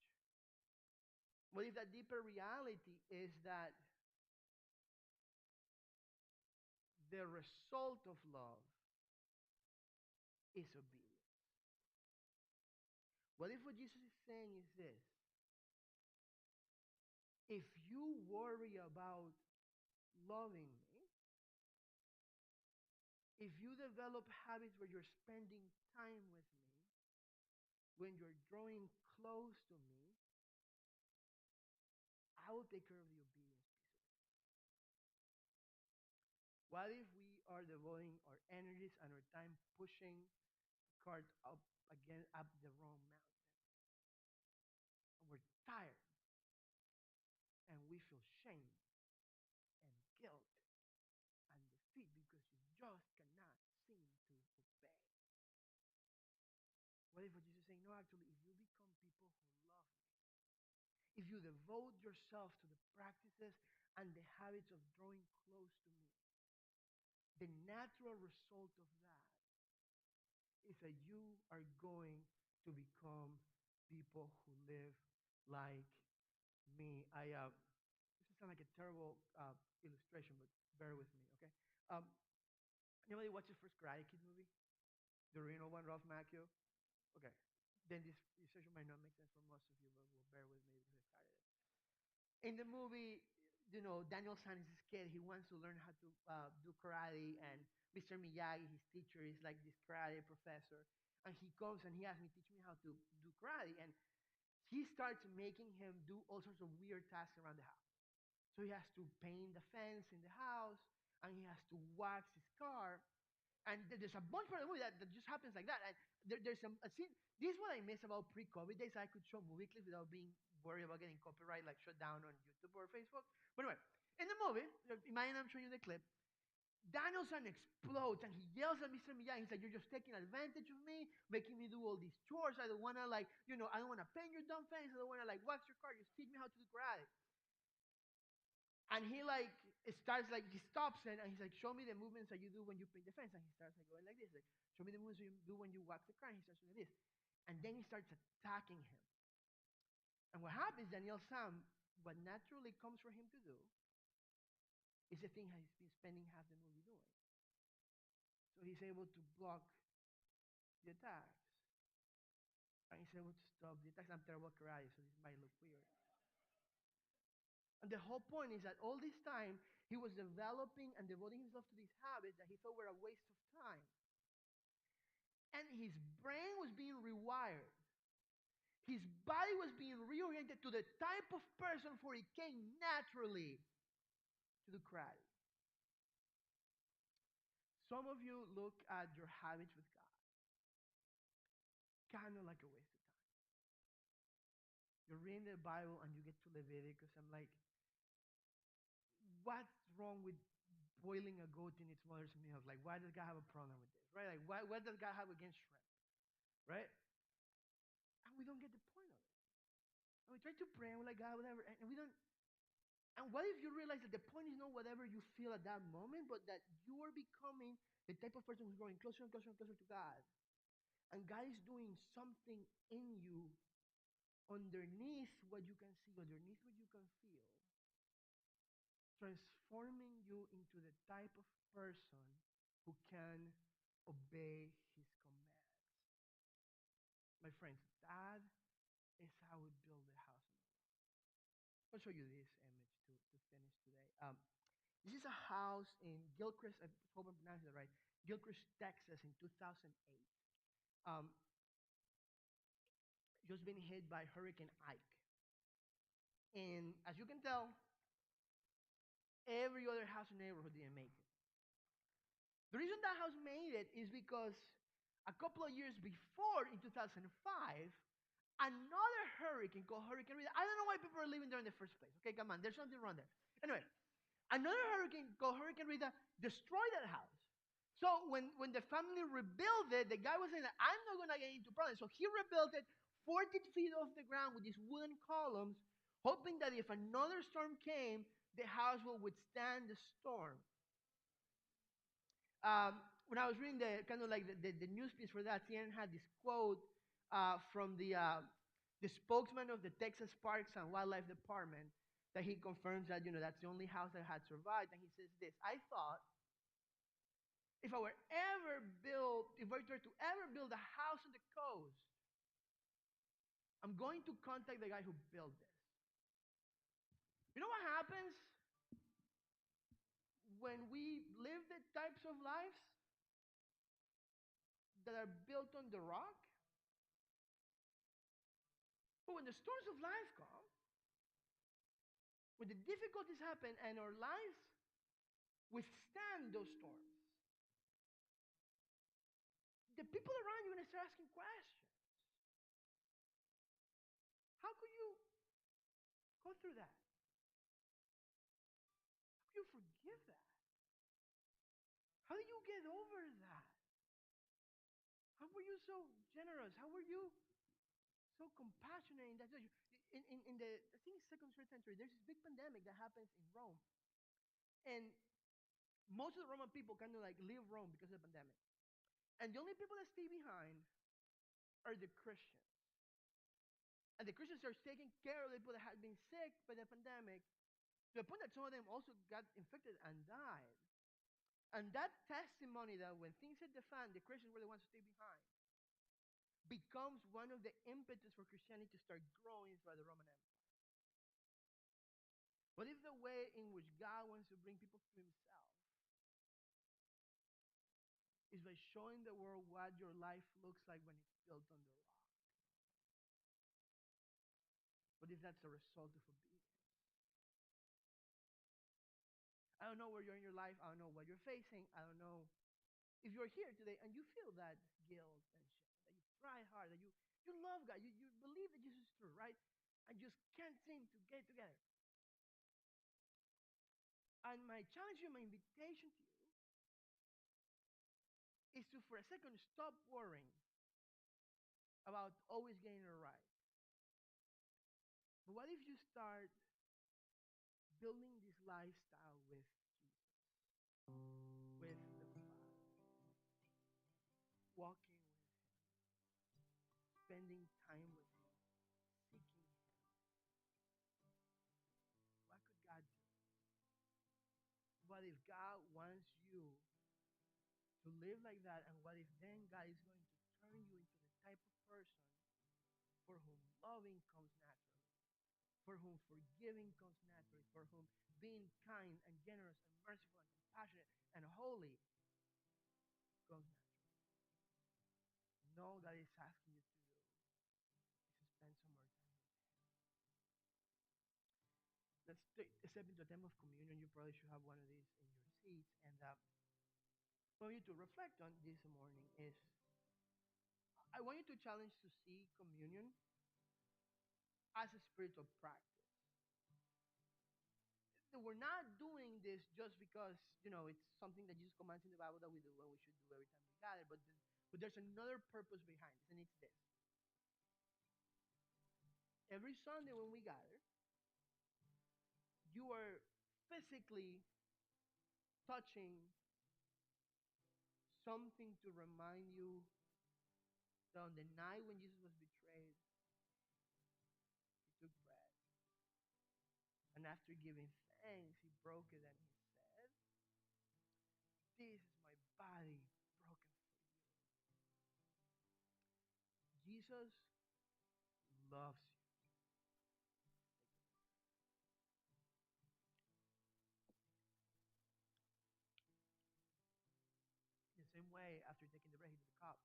What if that deeper reality is that the result of love is obedience? What if what Jesus is saying is this? If you worry about loving me, if you develop habits where you're spending time with me, when you're drawing close to me, I will take care of the obedience piece of it. What if we are devoting our energies and our time pushing the cart up the wrong mountain? And we're tired and we feel shame and guilt and defeat because you just cannot seem to obey. What if what Jesus is saying? No, actually, if you become people who love me, if you devote yourself to the practices and the habits of drawing close to me, the natural result of that is that you are going to become people who live like me. This will sound like a terrible illustration, but bear with me, okay? Um, Anybody watch the first Karate Kid movie? The original one, Ralph Macchio? Okay. Then this illustration might not make sense for most of you, but will bear with me because I started it. In the movie, Daniel San is this kid. He wants to learn how to do karate, and Mr. Miyagi, his teacher, is like this karate professor. And he comes and he asks me, teach me how to do karate. And he starts making him do all sorts of weird tasks around the house. So he has to paint the fence in the house, and he has to wax his car. And there's a bunch of the movie that just happens like that. And there's a scene. This is what I miss about pre-COVID days. I could show movie clips without being worried about getting copyright like shut down on YouTube or Facebook. But anyway, in the movie, imagine I'm showing you the clip. Danielson explodes and he yells at Mr. Miyagi. He's like, "You're just taking advantage of me, making me do all these chores. I don't wanna I don't wanna paint your dumb face. I don't wanna wax your car. Just teach me how to do karate." And he like it starts like he stops it and he's like, "Show me the movements that you do when you paint the fence." And he starts like going like this, like, "Show me the movements you do when you wax the car." And he starts doing this, and then he starts attacking him. And what happens, Daniel Sam, what naturally comes for him to do is the thing he's been spending half the movie doing. So he's able to block the attacks, and he's able to stop the attacks. I'm terrible at karate, so this might look weird. And the whole point is that all this time he was developing and devoting himself to these habits that he thought were a waste of time. And his brain was being rewired. His body was being reoriented to the type of person for he came naturally to the karate. Some of you look at your habits with God kind of like a waste of time. You're reading the Bible and you get to Leviticus. I'm like, what's wrong with boiling a goat in its mother's milk? Like, why does God have a problem with this? Right? Like, what does God have against shrimp? Right? And we don't get the point of it. And we try to pray and we're like, God, whatever. And we don't. And what if you realize that the point is not whatever you feel at that moment, but that you are becoming the type of person who's growing closer and closer and closer to God. And God is doing something in you underneath what you can see, underneath what you can feel, transforming you into the type of person who can obey his commands. My friends, that is how we build the house on the rock. I'll show you this image to finish today. This is a house in Gilchrist, I hope I'm pronouncing it right, Gilchrist, Texas in 2008. Um, just been hit by Hurricane Ike. And as you can tell, every other house in the neighborhood didn't make it. The reason that house made it is because a couple of years before, in 2005, another hurricane called Hurricane Rita. I don't know why people are living there in the first place. Okay, come on, there's something wrong there. Anyway, another hurricane called Hurricane Rita destroyed that house. So when the family rebuilt it, the guy was saying, I'm not going to get into problems. So he rebuilt it 40 feet off the ground with these wooden columns, hoping that if another storm came, the house will withstand the storm. When I was reading the kind of like the news piece for that, CNN had this quote from the spokesman of the Texas Parks and Wildlife Department that he confirms that that's the only house that had survived, and he says this: "I thought if I were if I were to ever build a house on the coast, I'm going to contact the guy who built this." You know what happens when we live the types of lives that are built on the rock? But when the storms of life come, when the difficulties happen and our lives withstand those storms, the people around you are going to start asking questions. How could you go through that? How could you forgive that? How did you get over that? How were you so generous? How were you so compassionate in that situation? In the, I think, second, third century, there's this big pandemic that happens in Rome. And most of the Roman people kind of like leave Rome because of the pandemic. And the only people that stay behind are the Christians. And the Christians are taking care of the people that had been sick by the pandemic to the point that some of them also got infected and died. And that testimony that when things hit the fan, the Christians were the ones who stayed behind, becomes one of the impetus for Christianity to start growing throughout the Roman Empire. What if the way in which God wants to bring people to Himself is by showing the world what your life looks like when it's built on the rock? What if that's a result of obedience? I don't know where you're in your life. I don't know what you're facing. I don't know if you're here today and you feel that guilt and shame, that you try hard, that you love God, you believe that Jesus is true, right? And just can't seem to get it together. And my challenge you, my invitation to you, is to for a second stop worrying about always getting it right. But what if you start building this lifestyle with Jesus, with the Father, walking with Him, spending time with Him, seeking Him? What could God do? What if God wants you to live like that? And what if then God is going to turn you into the type of person for whom loving comes naturally, for whom forgiving comes naturally, for whom being kind and generous and merciful and compassionate and holy comes naturally? No, God is asking you to do is to spend some more time with Him. Let's step into a time of communion. You probably should have one of these in your seats. And what I want you to reflect on this morning is I want you to challenge to see communion as a spiritual practice. That we're not doing this just because, it's something that Jesus commands in the Bible that we do and we should do every time we gather, but there's another purpose behind this, and it's this. Every Sunday when we gather, you are physically touching something to remind you that on the night when Jesus was betrayed, He took bread. And after giving thanks, He broke it and He said, "This is my body broken for you." Jesus loves you. In the same way, after taking the bread, He took the cup.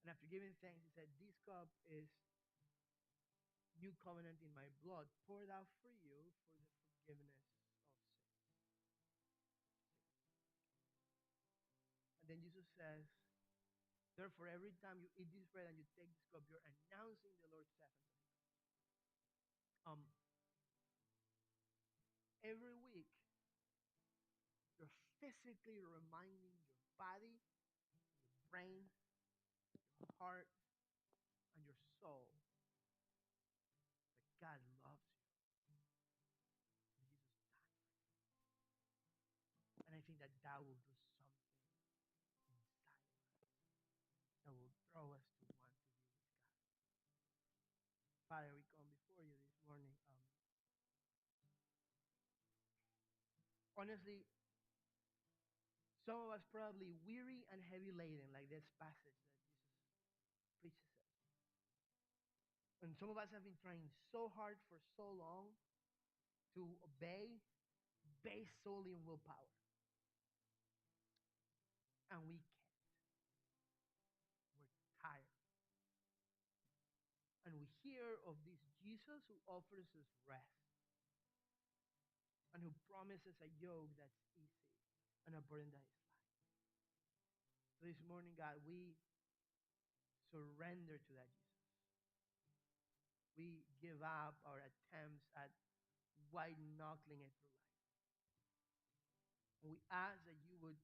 And after giving thanks, He said, "This cup is new covenant in my blood, poured out for you for the forgiveness of sins." And then Jesus says, "Therefore, every time you eat this bread and you take this cup, you're announcing the Lord's death until He comes." Every week, you're physically reminding your body, your brain, your heart, and your soul that God loves you. And Jesus died for you. And I think that that will do something inside of us that will draw us to want to be with God. Father, we come before you this morning. Honestly, some of us probably weary and heavy laden, like this passage that Jesus preaches us. And some of us have been trying so hard for so long to obey based solely on willpower. And we can't. We're tired. And we hear of this Jesus who offers us rest and who promises a yoke that's easy and a burden that is light. So this morning, God, we surrender to that Jesus. We give up our attempts at white knuckling it through life. And we ask that you would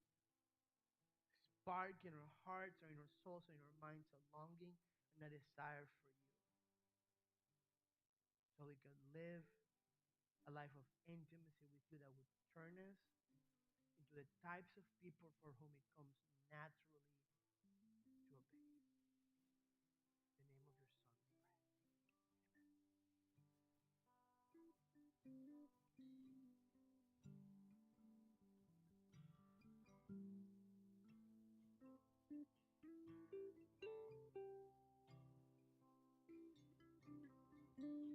spark in our hearts or in our souls or in our minds a longing and a desire for you. So we can live a life of intimacy with you that would turn us to the types of people for whom it comes naturally to obey. In the name of your Son, we pray.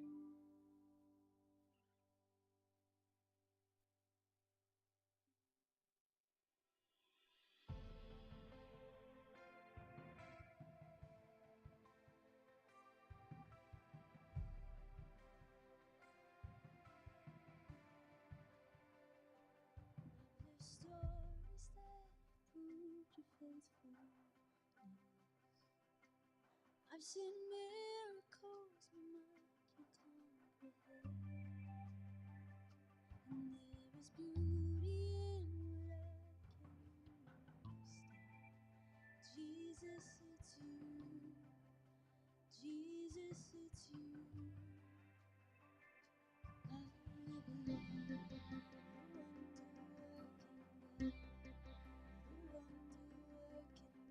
The stories that proved your faithfulness. I've seen miracles my mind can comprehend, and there is beauty in what I can't understand. Jesus, it's you. Jesus, it's you. I believe you're the wonder-working God. You're the wonder-working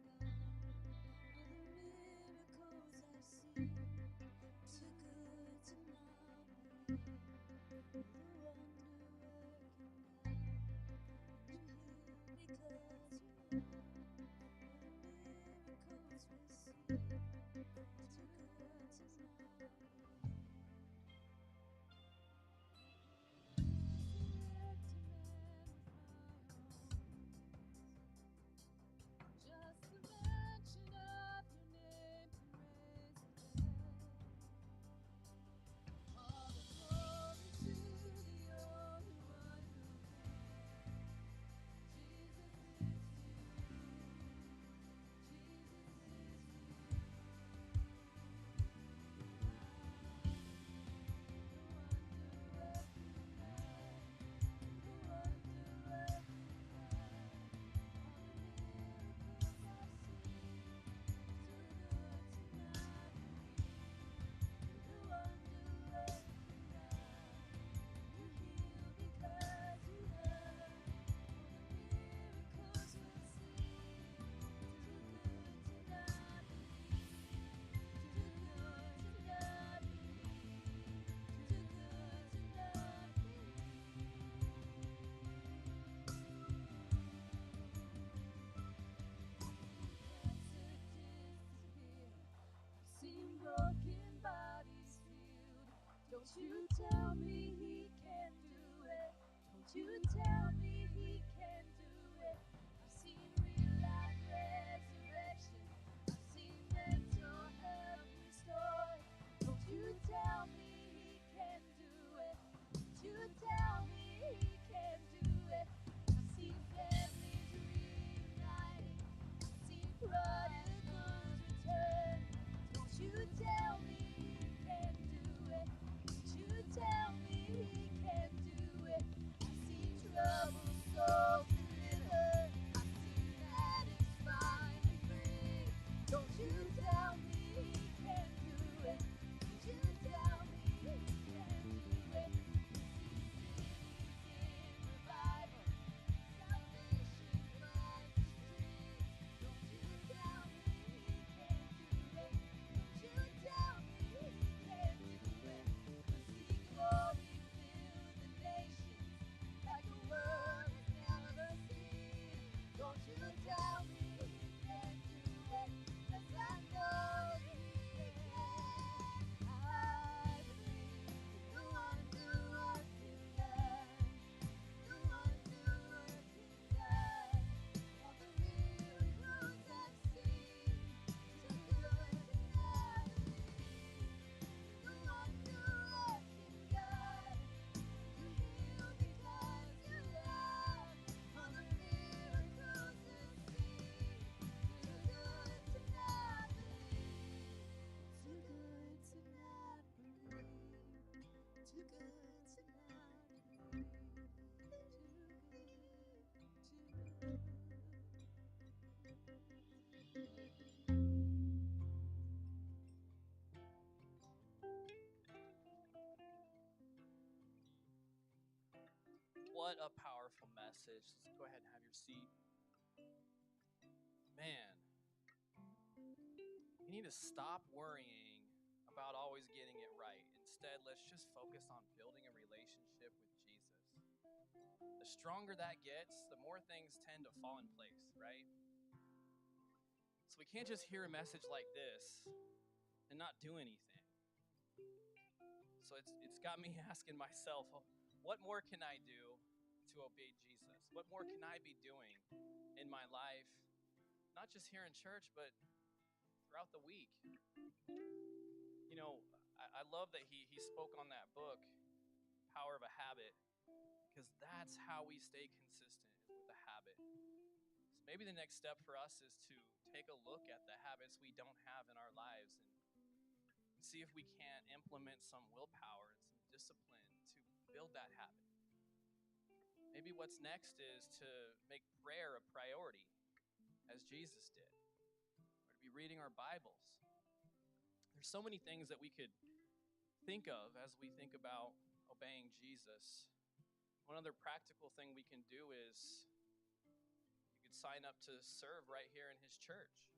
God. All the miracles I've seen, too good to not believe. You're the wonder-working God. You heal because you love. All the miracles we see, too good to not believe. Just the mention of your name can raise the dead. All the glory to the only one who can. Jesus is you. Jesus is seen broken bodies healed. Don't you tell me he can do it. Don't you tell me he can do it. I've seen real life resurrection. I've seen mental health restored. Don't you tell me he can do it. Don't you tell me he can do it. I've seen families reunited. I've seen prodigals return. Don't you tell me he can do it. Don't you tell me he can do it. I see trouble. What a powerful message. Let's go ahead and have your seat. Man, we need to stop worrying about always getting it right. Instead, let's just focus on building a relationship with Jesus. The stronger that gets, the more things tend to fall in place, right? So we can't just hear a message like this and not do anything. So it's got me asking myself, what more can I do to obey Jesus? What more can I be doing in my life, not just here in church, but throughout the week? You know, I love that he spoke on that book, Power of a Habit, because that's how we stay consistent, is with a habit. So maybe the next step for us is to take a look at the habits we don't have in our lives and see if we can't implement some willpower and some discipline to build that habit. Maybe what's next is to make prayer a priority, as Jesus did, or to be reading our Bibles. There's so many things that we could think of as we think about obeying Jesus. One other practical thing we can do is you could sign up to serve right here in his church.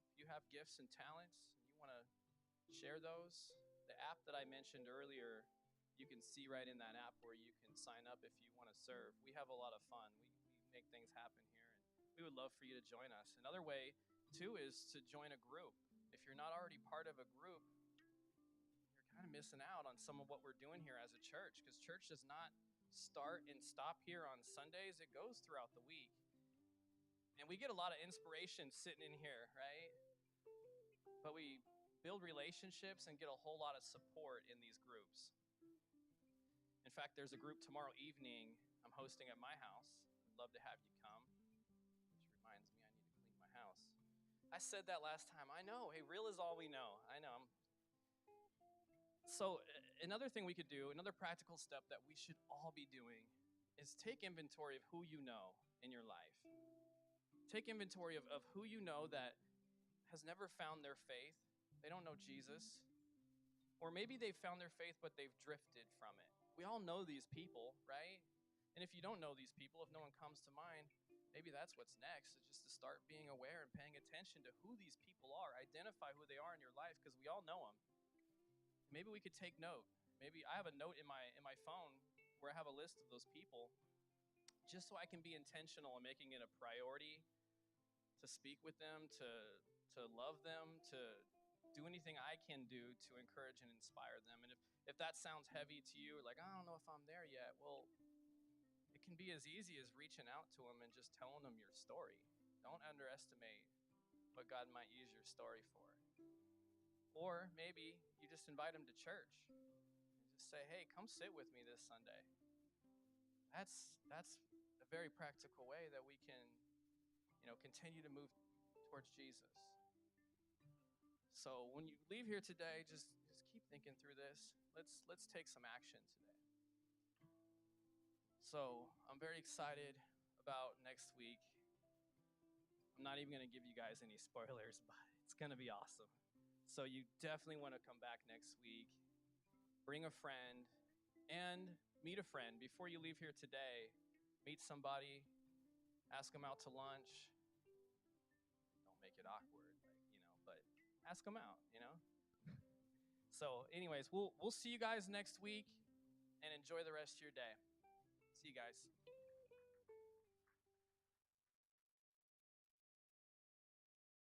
If you have gifts and talents and you want to share those, the app that I mentioned earlier, you can see right in that app where you can sign up if you want to serve. We have a lot of fun. We make things happen here, and we would love for you to join us. Another way, too, is to join a group. If you're not already part of a group, you're kind of missing out on some of what we're doing here as a church, because church does not start and stop here on Sundays. It goes throughout the week. And we get a lot of inspiration sitting in here, right? But we build relationships and get a whole lot of support in these groups. In fact, there's a group tomorrow evening I'm hosting at my house. I'd love to have you come, which reminds me I need to clean my house. I said that last time. I know. Hey, real is all we know. I know. So another thing we could do, another practical step that we should all be doing is take inventory of who you know in your life. Take inventory of who you know that has never found their faith. They don't know Jesus. Or maybe they've found their faith, but they've drifted from it. We all know these people, right? And if you don't know these people, if no one comes to mind, maybe that's what's next, is just to start being aware and paying attention to who these people are. Identify who they are in your life, because we all know them. Maybe we could take note. Maybe I have a note in my phone where I have a list of those people, just so I can be intentional in making it a priority to speak with them, to love them, to do anything I can do to encourage and inspire them. And if that sounds heavy to you, like, I don't know if I'm there yet, well, it can be as easy as reaching out to them and just telling them your story. Don't underestimate what God might use your story for. Or maybe you just invite them to church and just say, hey, come sit with me this Sunday. That's a very practical way that we can, continue to move towards Jesus. So when you leave here today, just keep thinking through this. Let's take some action today. So I'm very excited about next week. I'm not even going to give you guys any spoilers, but it's going to be awesome. So you definitely want to come back next week. Bring a friend and meet a friend. Before you leave here today, meet somebody, ask them out to lunch. Don't make it awkward, but ask them out, So anyways, we'll see you guys next week, and enjoy the rest of your day. See you guys.